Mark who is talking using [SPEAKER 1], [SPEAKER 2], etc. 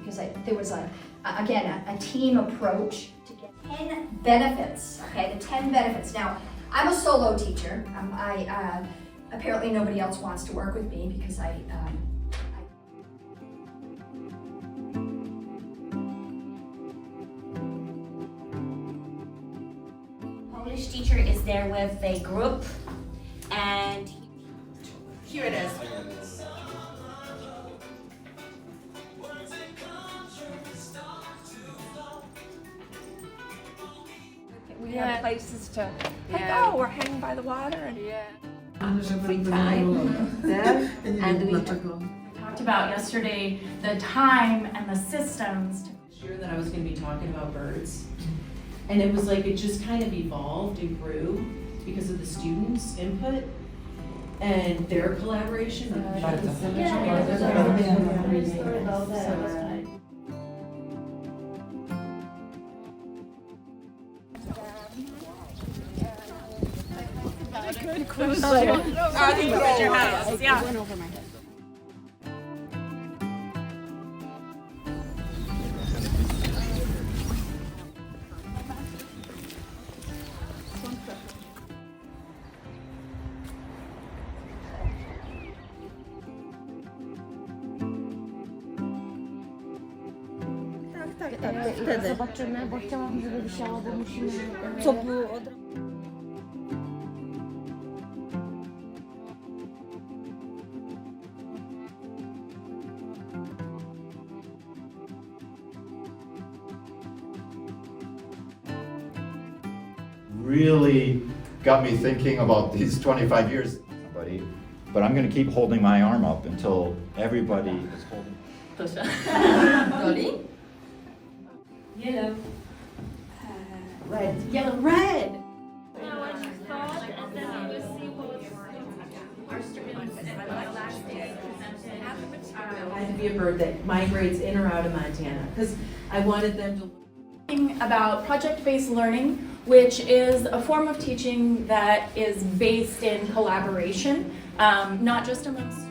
[SPEAKER 1] because there was a team approach to get 10 benefits, okay, the 10 benefits. Now, I'm a solo teacher. Apparently nobody else wants to work with me because
[SPEAKER 2] Polish teacher is there with a group, and here it is.
[SPEAKER 3] We have places to we're hanging by the water and
[SPEAKER 4] free time there, and we
[SPEAKER 5] talked about yesterday the time and the systems.
[SPEAKER 6] This year that I was going to be talking about birds, and it was like it just kind of evolved and grew because of the students' input and their collaboration.
[SPEAKER 3] I think it was your house. Yeah.
[SPEAKER 4] went over my head. Wtedy. Zobaczymy, bo chciałam, żeby wisiało, bo musimy... Co było od...
[SPEAKER 7] Really got me thinking about these 25 years. But I'm going to keep holding my arm up until everybody is holding.
[SPEAKER 4] Dolly?
[SPEAKER 2] Yellow.
[SPEAKER 4] Red.
[SPEAKER 2] Yellow, red.
[SPEAKER 6] I had to be a bird that migrates in or out of Montana because I wanted them to.
[SPEAKER 5] About project-based learning, which is a form of teaching that is based in collaboration, not just among students.